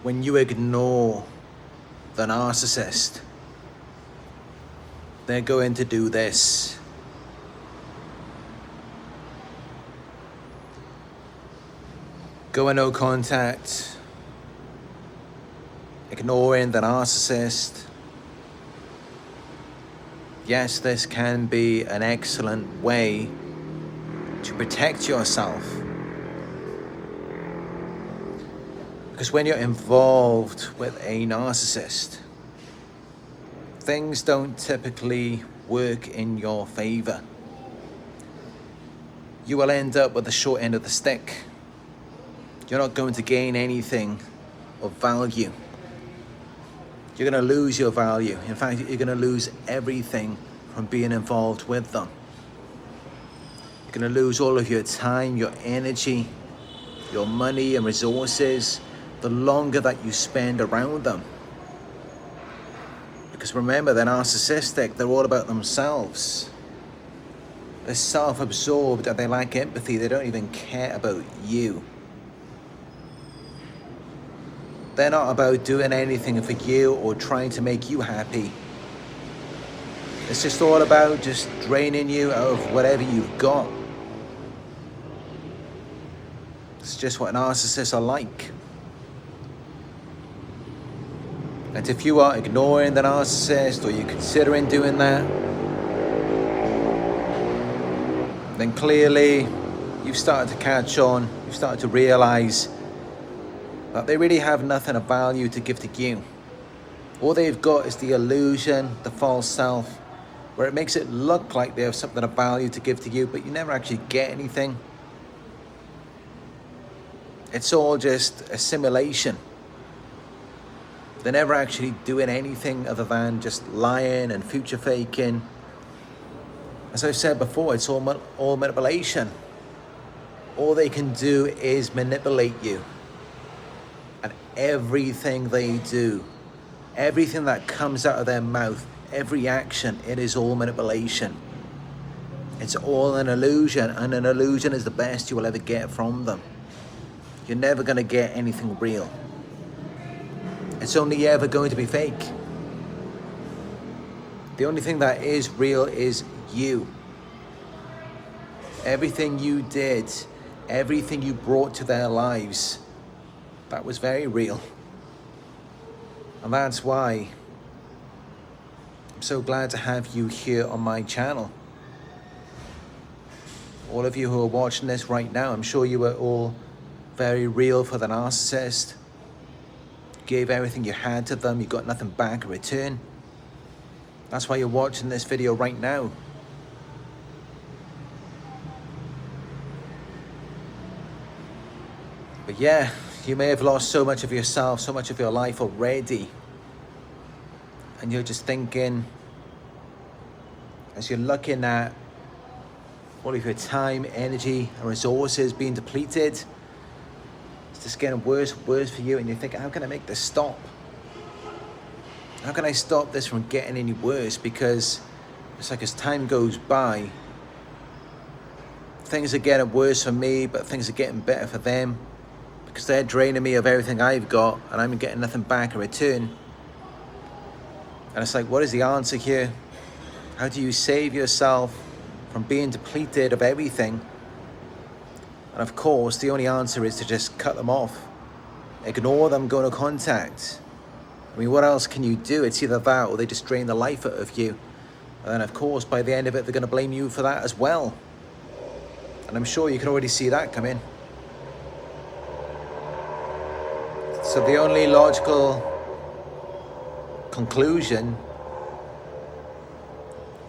when you ignore the narcissist, they're going to do this. Go in no contact, ignoring the narcissist. Yes, this can be an excellent way to protect yourself. Because when you're involved with a narcissist, things don't typically work in your favor. You will end up with the short end of the stick. You're not going to gain anything of value. You're going to lose your value. In fact, you're going to lose everything from being involved with them. You're going to lose all of your time, your energy, your money and resources the longer that you spend around them. Because remember, they're narcissistic. They're all about themselves. They're self-absorbed and they lack empathy. They don't even care about you. They're not about doing anything for you or trying to make you happy. It's just all about just draining you out of whatever you've got. It's just what narcissists are like. And if you are ignoring the narcissist or you're considering doing that, then clearly you've started to catch on, you've started to realize that they really have nothing of value to give to you. All they've got is the illusion, the false self, where it makes it look like they have something of value to give to you, but you never actually get anything. It's all just a simulation. They're never actually doing anything other than just lying and future faking. As I've said before, it's all manipulation. All they can do is manipulate you. And everything they do, everything that comes out of their mouth, every action, it is all manipulation. It's all an illusion, and an illusion is the best you will ever get from them. You're never going to get anything real. It's only ever going to be fake. The only thing that is real is you. Everything you did, everything you brought to their lives, that was very real. And that's why I'm so glad to have you here on my channel. All of you who are watching this right now, I'm sure you were all very real for the narcissist. You gave everything you had to them, you got nothing back in return. That's why you're watching this video right now. But yeah, you may have lost so much of yourself, so much of your life already. And you're just thinking, as you're looking at all of your time, energy, and resources being depleted, it's just getting worse and worse for you. And you're thinking, how can I make this stop? How can I stop this from getting any worse? Because it's like as time goes by, things are getting worse for me, but things are getting better for them. Because they're draining me of everything I've got and I'm getting nothing back in return. And it's like, what is the answer here? How do you save yourself from being depleted of everything? And of course, the only answer is to just cut them off. Ignore them, go no contact. I mean, what else can you do? It's either that or they just drain the life out of you. And then of course, by the end of it, they're going to blame you for that as well. And I'm sure you can already see that come in. So the only logical conclusion,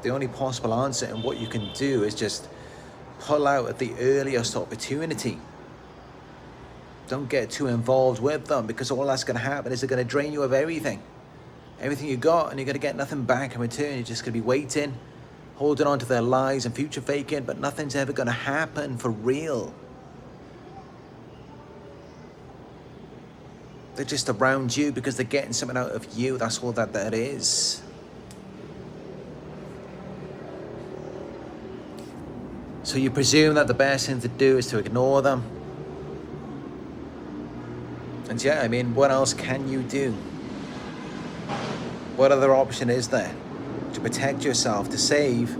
the only possible answer and what you can do is just pull out at the earliest opportunity. Don't get too involved with them, because all that's going to happen is they're going to drain you of everything you got, and you're going to get nothing back in return. You're just going to be waiting, holding on to their lies and future faking, but nothing's ever going to happen for real. They're just around you because they're getting something out of you. That's all that is. So you presume that the best thing to do is to ignore them. And yeah, I mean, what else can you do? What other option is there to protect yourself, to save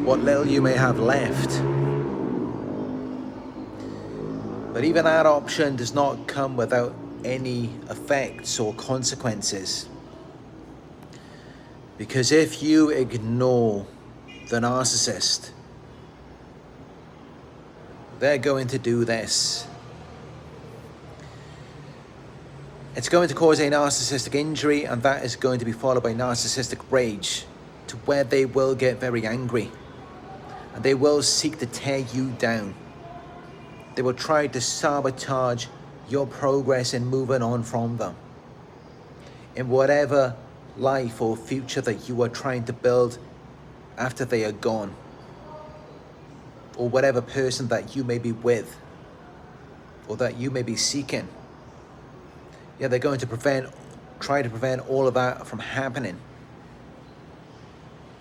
what little you may have left? But even that option does not come without any effects or consequences. Because if you ignore the narcissist, they're going to do this. It's going to cause a narcissistic injury, and that is going to be followed by narcissistic rage, to where they will get very angry and they will seek to tear you down. They will try to sabotage your progress in moving on from them, in whatever life or future that you are trying to build after they are gone, or whatever person that you may be with or that you may be seeking. Yeah, they're going to try to prevent all of that from happening.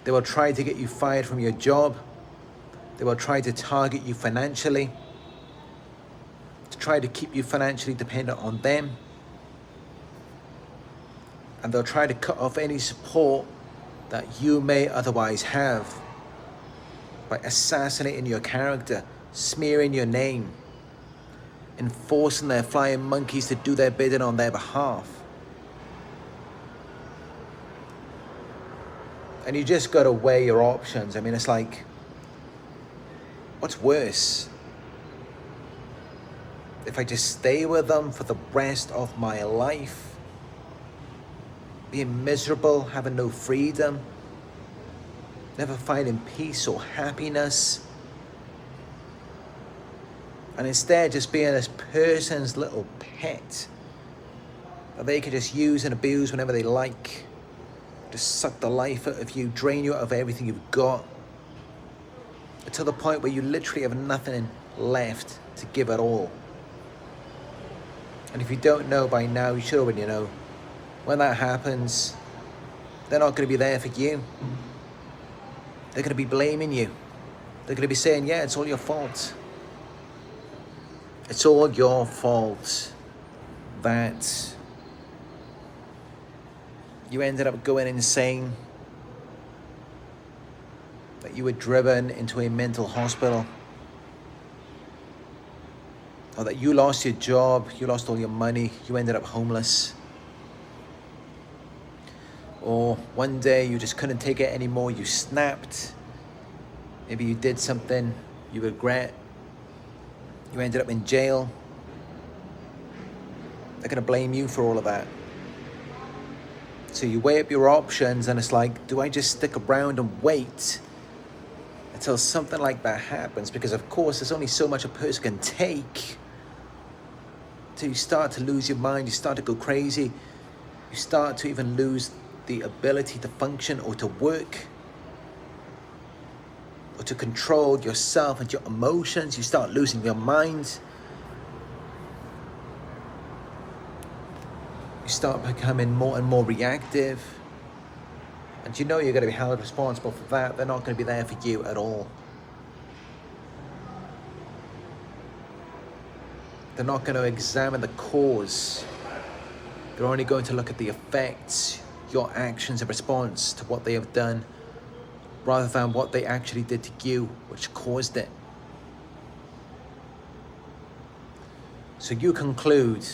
They will try to get you fired from your job. They will try to target you financially, to try to keep you financially dependent on them. And they'll try to cut off any support that you may otherwise have by assassinating your character, smearing your name, and forcing their flying monkeys to do their bidding on their behalf. And you just got to weigh your options. I mean, it's like, what's worse? If I just stay with them for the rest of my life, being miserable, having no freedom, never finding peace or happiness, and instead just being this person's little pet that they can just use and abuse whenever they like, just suck the life out of you, drain you out of everything you've got, to the point where you literally have nothing left to give at all. And if you don't know by now, you should already know. When that happens, they're not going to be there for you. They're going to be blaming you. They're going to be saying, yeah, it's all your fault. It's all your fault that you ended up going insane, that you were driven into a mental hospital, or that you lost your job, you lost all your money, you ended up homeless. Or one day you just couldn't take it anymore, you snapped. Maybe you did something you regret. You ended up in jail. They're gonna blame you for all of that. So you weigh up your options and it's like, do I just stick around and wait until something like that happens? Because of course, there's only so much a person can take till you start to lose your mind, you start to go crazy, you start to even lose the ability to function or to work or to control yourself and your emotions. You start losing your mind. You start becoming more and more reactive. And you know you're going to be held responsible for that. They're not going to be there for you at all. They're not going to examine the cause. They're only going to look at the effects, your actions in response to what they have done, rather than what they actually did to you, which caused it. So you conclude,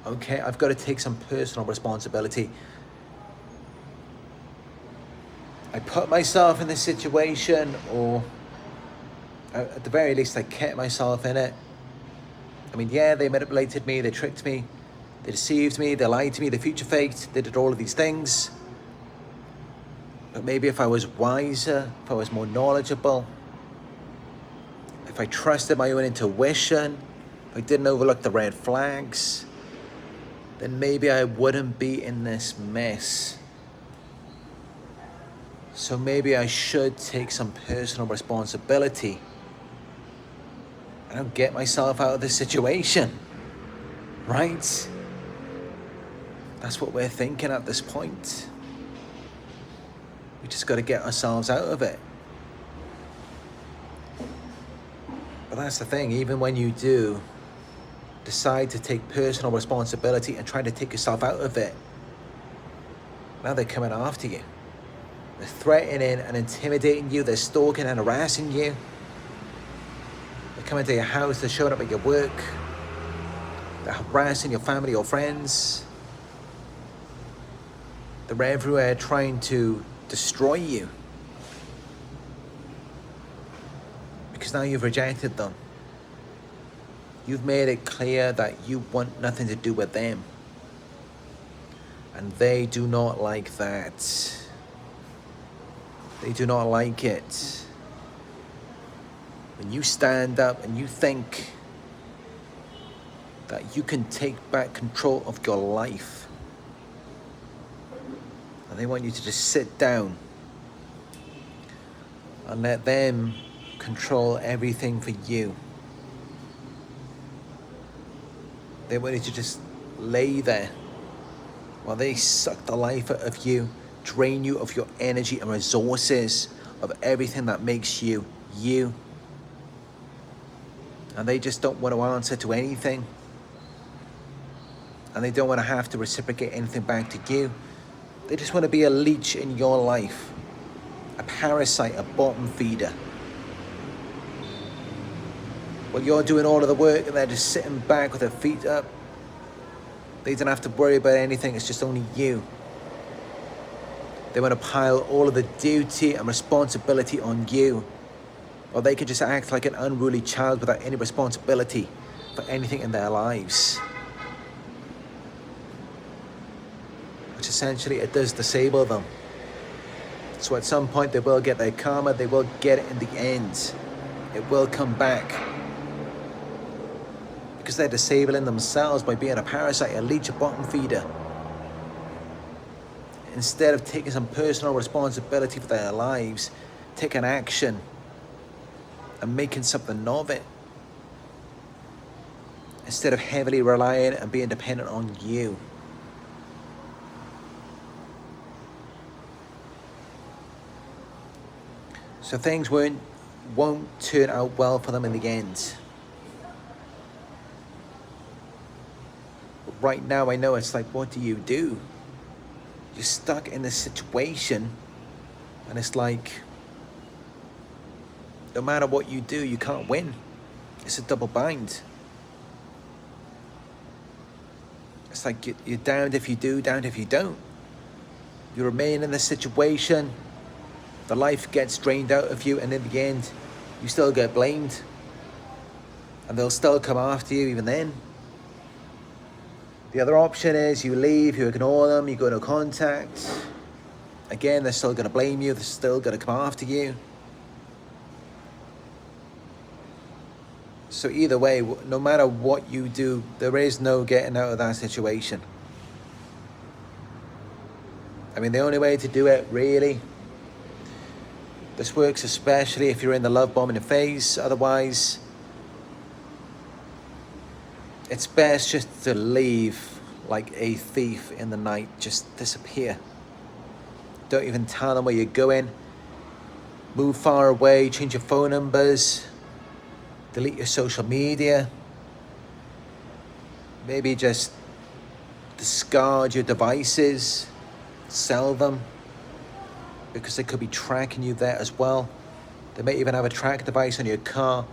okay, I've got to take some personal responsibility. I put myself in this situation, or at the very least I kept myself in it. I mean, yeah, they manipulated me, they tricked me, they deceived me, they lied to me, they future faked, they did all of these things. But maybe if I was wiser, if I was more knowledgeable, if I trusted my own intuition, if I didn't overlook the red flags, then maybe I wouldn't be in this mess. So maybe I should take some personal responsibility and get myself out of this situation, right? That's what we're thinking at this point. We just got to get ourselves out of it. But that's the thing, even when you do decide to take personal responsibility and try to take yourself out of it, now they're coming after you. They're threatening and intimidating you. They're stalking and harassing you. They're coming to your house. They're showing up at your work. They're harassing your family or friends. They're everywhere trying to destroy you. Because now you've rejected them. You've made it clear that you want nothing to do with them. And they do not like that. They do not like it. When you stand up and you think that you can take back control of your life, and they want you to just sit down and let them control everything for you. They want you to just lay there while they suck the life out of you, drain you of your energy and resources, of everything that makes you, you. And they just don't want to answer to anything. And they don't want to have to reciprocate anything back to you. They just want to be a leech in your life, a parasite, a bottom feeder. While you're doing all of the work and they're just sitting back with their feet up, they don't have to worry about anything, it's just only you. They want to pile all of the duty and responsibility on you. Or they could just act like an unruly child without any responsibility for anything in their lives. Which essentially, it does disable them. So at some point they will get their karma, they will get it in the end. It will come back. Because they're disabling themselves by being a parasite, a leech, a bottom feeder. Instead of taking some personal responsibility for their lives, taking action and making something of it. Instead of heavily relying and being dependent on you. So things won't turn out well for them in the end. But right now I know it's like, what do? You're stuck in this situation, and it's like, no matter what you do, you can't win. It's a double bind. It's like you're damned if you do, damned if you don't. You remain in this situation, the life gets drained out of you, and in the end, you still get blamed. And they'll still come after you even then. The other option is you leave, you ignore them, you go no contact. Again, they're still going to blame you, they're still going to come after you. So either way, no matter what you do, there is no getting out of that situation. I mean, the only way to do it, really, this works especially if you're in the love bombing phase. Otherwise, it's best just to leave like a thief in the night. Just disappear. Don't even tell them where you're going. Move far away, change your phone numbers. Delete your social media. Maybe just discard your devices. Sell them. Because they could be tracking you there as well. They may even have a track device on your car.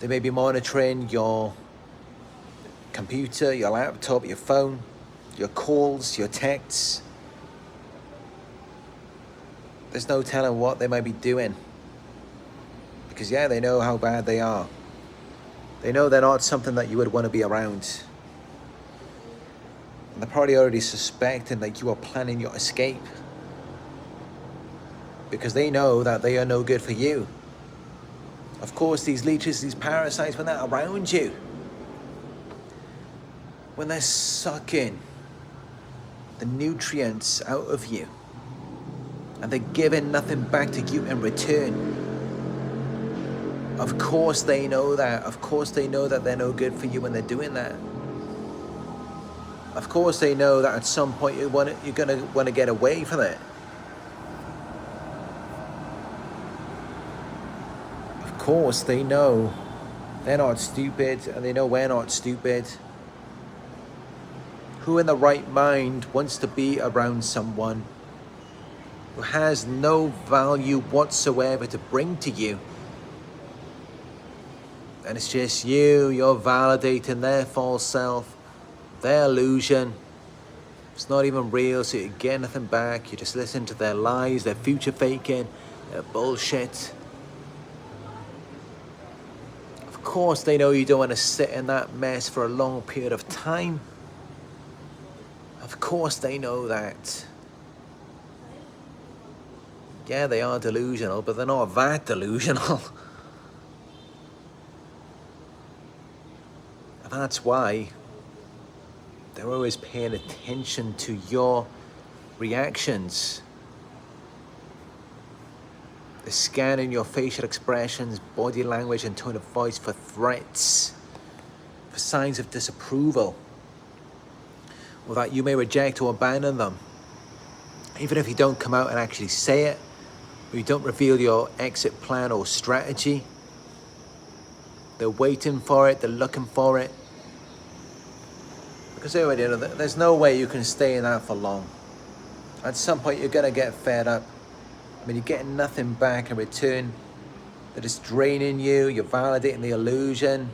They may be monitoring your computer, your laptop, your phone, your calls, your texts. There's no telling what they might be doing. Because yeah, they know how bad they are. They know they're not something that you would want to be around. And they're probably already suspecting that you are planning your escape. Because they know that they are no good for you. Of course, these leeches, these parasites, when they're around you, when they're sucking the nutrients out of you, and they're giving nothing back to you in return, of course they know that. Of course they know that they're no good for you when they're doing that. Of course they know that at some point you're going to want to get away from it. Of course they know They're not stupid, and they know we're not stupid. Who in the right mind wants to be around someone who has no value whatsoever to bring to you? And it's just you're validating their false self, their illusion. It's not even real, so you get nothing back. You just listen to their lies, their future faking, their bullshit. Of course they know you don't want to sit in that mess for a long period of time. Of course they know that. Yeah, they are delusional, but they're not that delusional. And that's why they're always paying attention to your reactions. They're scanning your facial expressions, body language, and tone of voice for threats, for signs of disapproval, or that you may reject or abandon them. Even if you don't come out and actually say it, or you don't reveal your exit plan or strategy, they're waiting for it, they're looking for it. Because they already know that there's no way you can stay in that for long. At some point you're gonna get fed up. I mean, you're getting nothing back in return. They're just draining you, you're validating the illusion.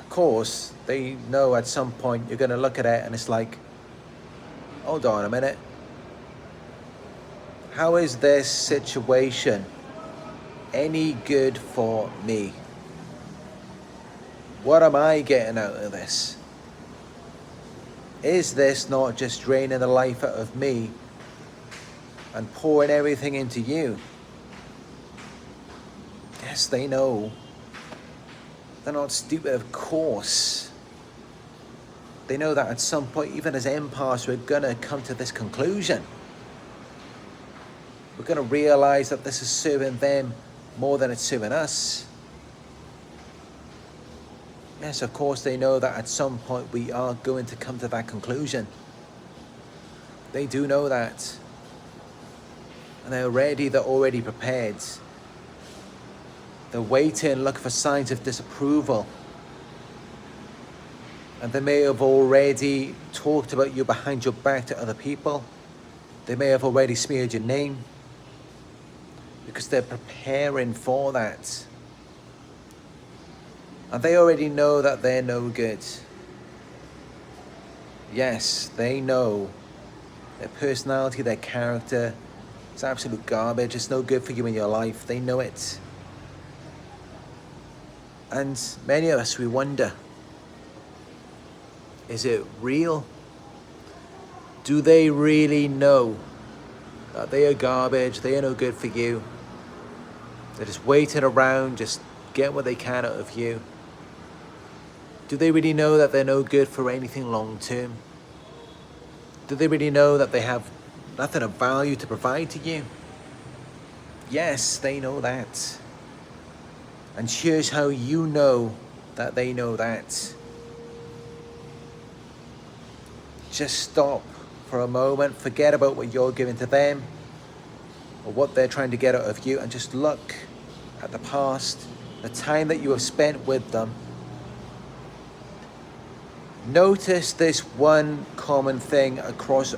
Of course, they know at some point you're gonna look at it and it's like, hold on a minute. How is this situation any good for me? What am I getting out of this? Is this not just draining the life out of me and pouring everything into you? Yes, they know. They're not stupid, of course. They know that at some point, even as empaths, we're gonna come to this conclusion. We're gonna realize that this is serving them more than it's serving us. Yes, of course, they know that at some point we are going to come to that conclusion. They do know that. And they're already prepared. They're waiting, looking for signs of disapproval. And they may have already talked about you behind your back to other people. They may have already smeared your name. Because they're preparing for that. And they already know that they're no good. Yes, they know their personality, their character is absolute garbage. It's no good for you in your life. They know it. And many of us, we wonder, is it real? Do they really know that they are garbage, they are no good for you? They're just waiting around, just get what they can out of you. Do they really know that they're no good for anything long term? Do they really know that they have nothing of value to provide to you? Yes, they know that. And here's how you know that they know that. Just stop for a moment, forget about what you're giving to them or what they're trying to get out of you, and just look at the past, the time that you have spent with them. Notice this one common thing across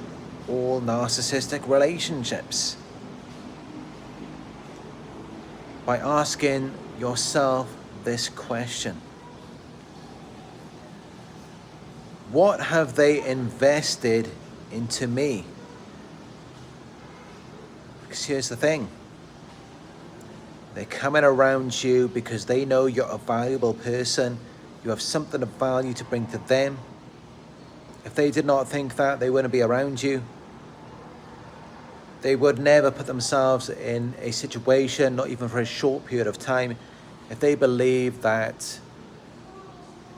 all narcissistic relationships. By asking yourself this question: what have they invested into me? Because here's the thing. They're coming around you because they know you're a valuable person. You have something of value to bring to them. If they did not think that, they wouldn't be around you. They would never put themselves in a situation, not even for a short period of time, if they believe that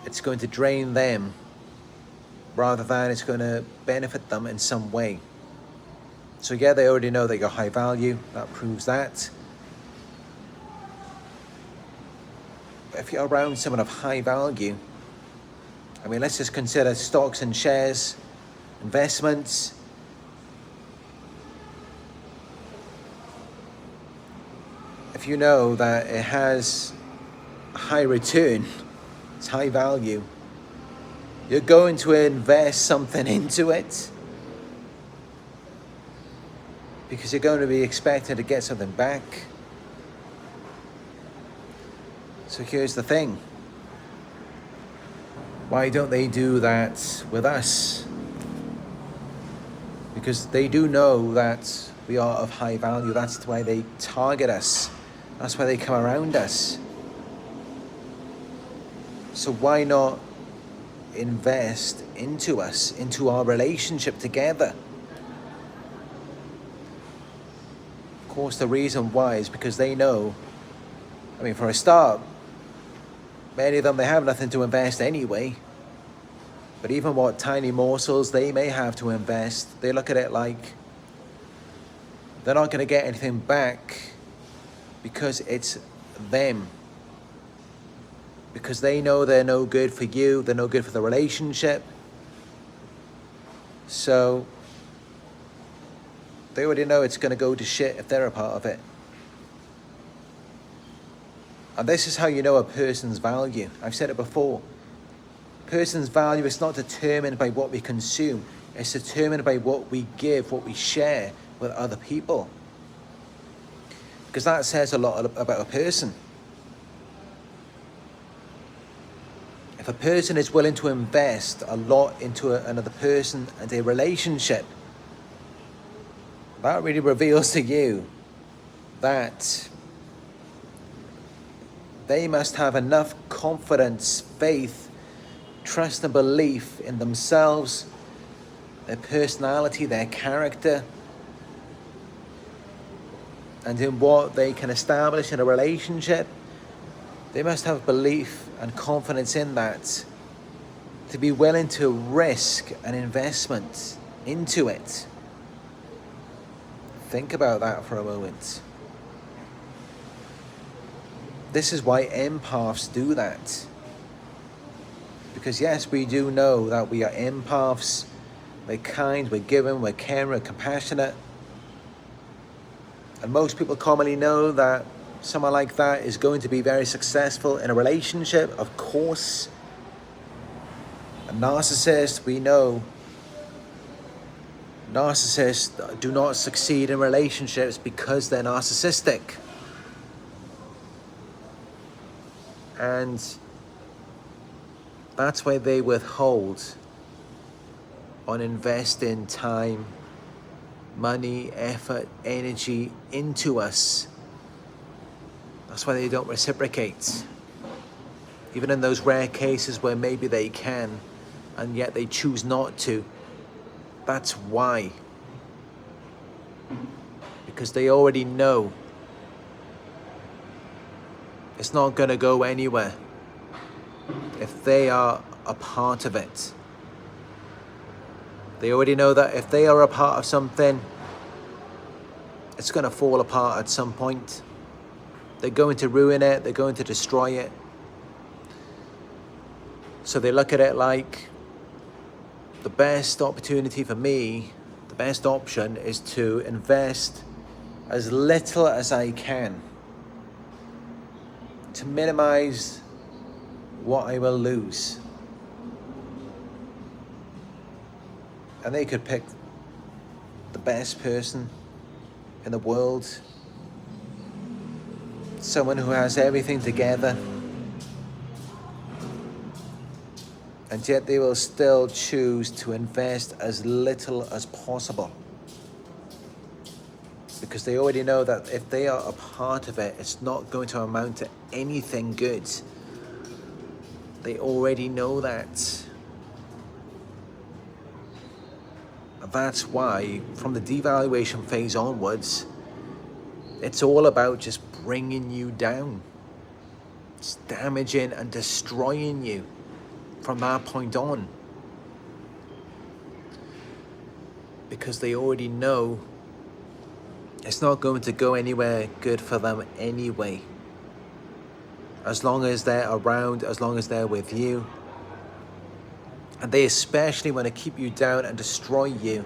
it's going to drain them rather than it's going to benefit them in some way. So yeah, they already know that you're high value. That proves that. If you're around someone of high value, I mean, let's just consider stocks and shares, investments. If if you know that it has high return, it's high value, you're going to invest something into it because you're going to be expected to get something back. So here's the thing. Why don't they do that with us? Because they do know that we are of high value. That's why they target us. That's why they come around us. So why not invest into us, into our relationship together? Of course, the reason why is because they know, I mean, for a start, many of them, they have nothing to invest anyway. But even what tiny morsels they may have to invest, they look at it like they're not going to get anything back because it's them. Because they know they're no good for you, they're no good for the relationship. So they already know it's going to go to shit if they're a part of it. And this is how you know a person's value. I've said it before. A person's value is not determined by what we consume. It's determined by what we give, what we share with other people. Because that says a lot about a person. If a person is willing to invest a lot into another person and a relationship, that really reveals to you that they must have enough confidence, faith, trust and belief in themselves, their personality, their character, and in what they can establish in a relationship. They must have belief and confidence in that to be willing to risk an investment into it. Think about that for a moment. This is why empaths do that. Because yes, we do know that we are empaths. We're kind, we're giving, we're caring, we're compassionate. And most people commonly know that someone like that is going to be very successful in a relationship, of course. A narcissist, we know narcissists do not succeed in relationships because they're narcissistic. And that's why they withhold on investing time, money, effort, energy into us. That's why they don't reciprocate. Even in those rare cases where maybe they can, and yet they choose not to. That's why. Because they already know it's not going to go anywhere if they are a part of it. They already know that if they are a part of something, it's going to fall apart at some point. They're going to ruin it. They're going to destroy it. So they look at it like the best opportunity for me, the best option is to invest as little as I can to minimize what I will lose. And they could pick the best person in the world, someone who has everything together, and yet they will still choose to invest as little as possible. Because they already know that if they are a part of it, it's not going to amount to anything good. They already know that. That's why, from the devaluation phase onwards, it's all about just bringing you down. It's damaging and destroying you from that point on. Because they already know it's not going to go anywhere good for them anyway. As long as they're around, as long as they're with you. And they especially want to keep you down and destroy you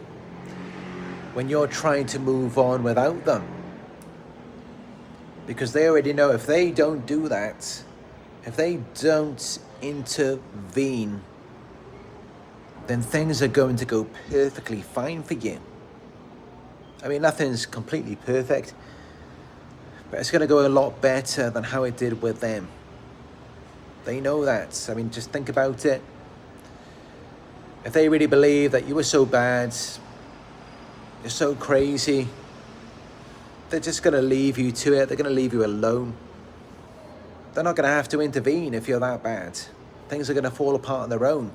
when you're trying to move on without them. Because they already know if they don't do that, if they don't intervene, then things are going to go perfectly fine for you. I mean, nothing's completely perfect, but it's going to go a lot better than how it did with them. They know that. I mean, just think about it. If they really believe that you were so bad, you're so crazy, they're just going to leave you to it. They're going to leave you alone. They're not going to have to intervene if you're that bad. Things are going to fall apart on their own.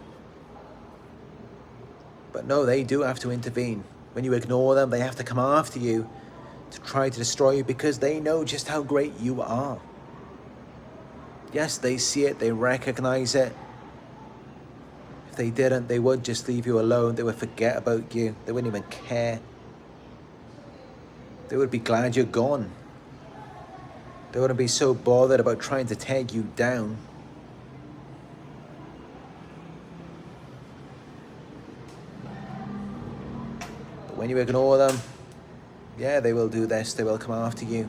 But no, they do have to intervene. When you ignore them, they have to come after you to try to destroy you because they know just how great you are. Yes, they see it, they recognize it. If they didn't, they would just leave you alone. They would forget about you. They wouldn't even care. They would be glad you're gone. They wouldn't be so bothered about trying to tear you down. But when you ignore them, yeah, they will do this. They will come after you.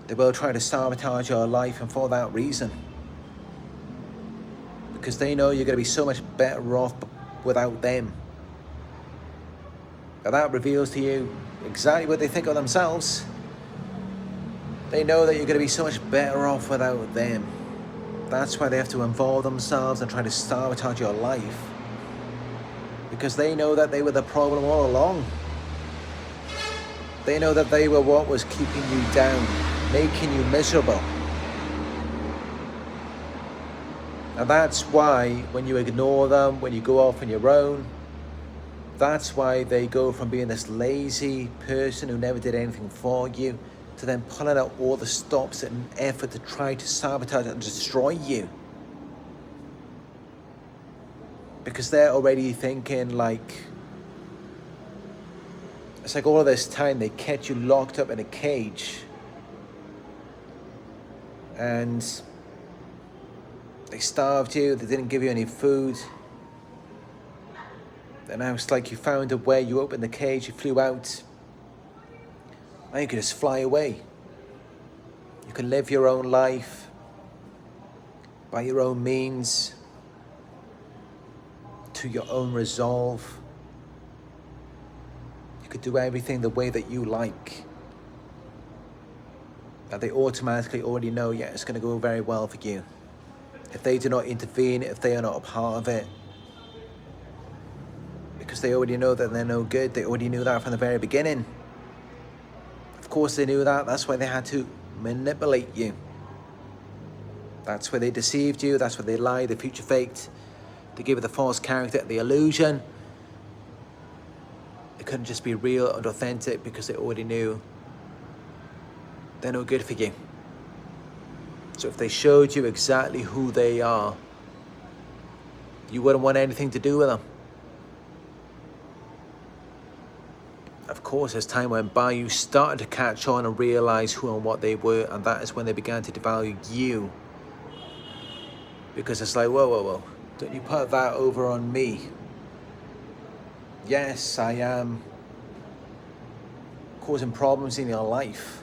They will try to sabotage your life, and for that reason. Because they know you're going to be so much better off without them. Now that reveals to you exactly what they think of themselves. They know that you're going to be so much better off without them. That's why they have to involve themselves and try to sabotage your life. Because they know that they were the problem all along. They know that they were what was keeping you down, making you miserable. And that's why when you ignore them, when you go off on your own, that's why they go from being this lazy person who never did anything for you to then pulling out all the stops in an effort to try to sabotage and destroy you. Because they're already thinking like, it's like all of this time they kept you locked up in a cage. And they starved you, they didn't give you any food. And now it's like you found a way, you opened the cage, you flew out. Now you can just fly away. You can live your own life by your own means, to your own resolve. You could do everything the way that you like. Now they automatically already know, yeah, it's going to go very well for you. If they do not intervene, if they are not a part of it, because they already know that they're no good. They already knew that from the very beginning. Of course they knew that. That's why they had to manipulate you. That's why they deceived you. That's why they lied, they future faked. They gave you the false character, the illusion. It couldn't just be real and authentic because they already knew they're no good for you. So if they showed you exactly who they are, you wouldn't want anything to do with them. Of course, as time went by, you started to catch on and realize who and what they were, and that is when they began to devalue you. Because it's like, whoa, don't you put that over on me. Yes, I am causing problems in your life.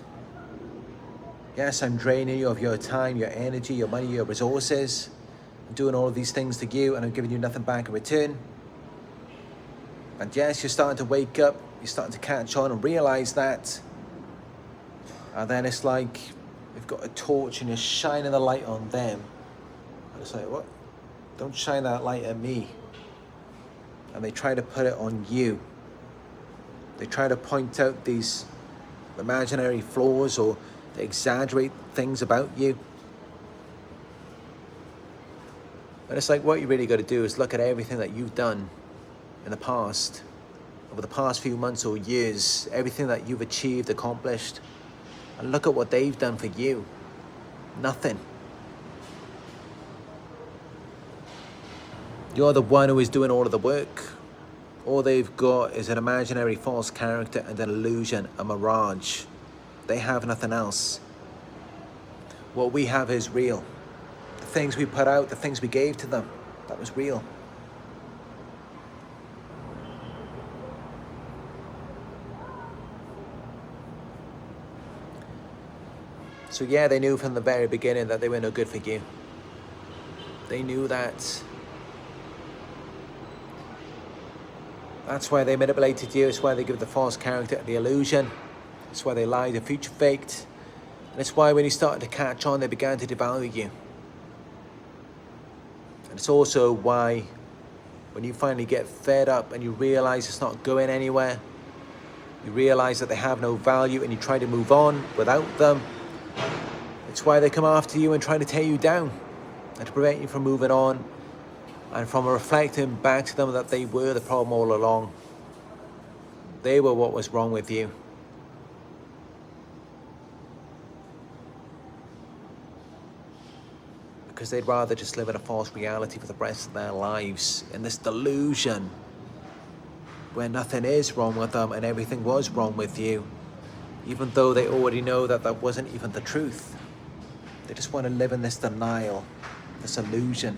Yes, I'm draining you of your time, your energy, your money, your resources. I'm doing all of these things to you, and I'm giving you nothing back in return. And yes, you're starting to wake up. You're starting to catch on and realize that. And then it's like you've got a torch and you're shining the light on them. And it's like, what? Don't shine that light at me. And they try to put it on you. They try to point out these imaginary flaws, or they exaggerate things about you. And it's like, what you really got to do is look at everything that you've done in the past, over the past few months or years, everything that you've achieved, accomplished, and look at what they've done for you. Nothing. You're the one who is doing all of the work. All they've got is an imaginary false character and an illusion, a mirage. They have nothing else. What we have is real. The things we put out, the things we gave to them, that was real. So yeah, they knew from the very beginning that they were no good for you. They knew that. That's why they manipulated you. It's why they give the false character the illusion. It's why they lied and future faked. And it's why when you started to catch on, they began to devalue you. And it's also why when you finally get fed up and you realize it's not going anywhere, you realize that they have no value and you try to move on without them, it's why they come after you and try to tear you down and to prevent you from moving on and from reflecting back to them that they were the problem all along. They were what was wrong with you. Because they'd rather just live in a false reality for the rest of their lives, in this delusion where nothing is wrong with them and everything was wrong with you, even though they already know that that wasn't even the truth. They just want to live in this denial, this illusion.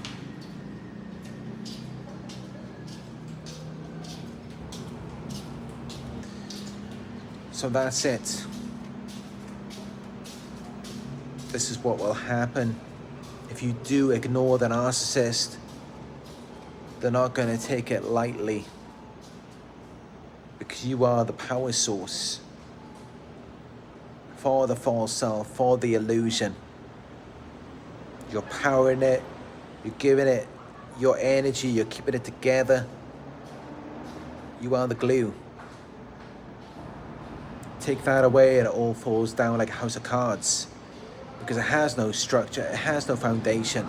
So that's it. This is what will happen. If you do ignore the narcissist, they're not going to take it lightly, because you are the power source for the false self, for the illusion. You're powering it, you're giving it your energy, you're keeping it together. You are the glue. Take that away and it all falls down like a house of cards, because it has no structure, it has no foundation.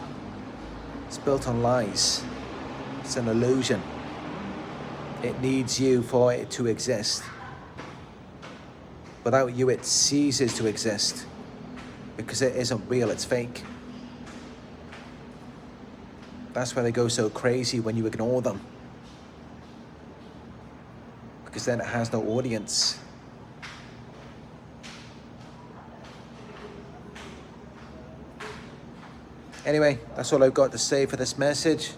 It's built on lies. It's an illusion. It needs you for it to exist. Without you, it ceases to exist, because it isn't real, it's fake. That's why they go so crazy when you ignore them, because then it has no audience. Anyway, that's all I've got to say for this message.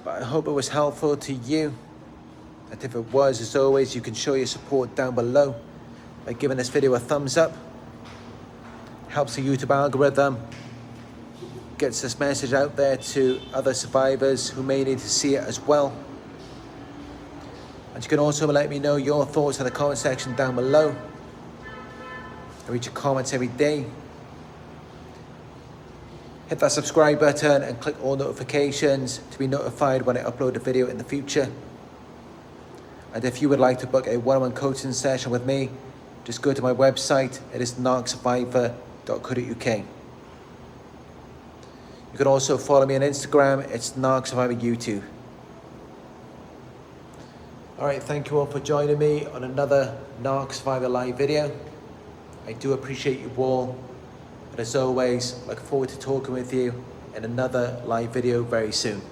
But I hope it was helpful to you. And if it was, as always, you can show your support down below by giving this video a thumbs up. Helps the YouTube algorithm. Gets this message out there to other survivors who may need to see it as well. And you can also let me know your thoughts in the comment section down below. I read your comments every day. Hit that subscribe button and click all notifications to be notified when I upload a video in the future. And if you would like to book a one-on-one coaching session with me, just go to my website. It is narcsurvivor.co.uk. You can also follow me on Instagram. It's Narc Survivor YouTube. Alright, thank you all for joining me on another Narc Survivor live video. I do appreciate you all. And as always, look forward to talking with you in another live video very soon.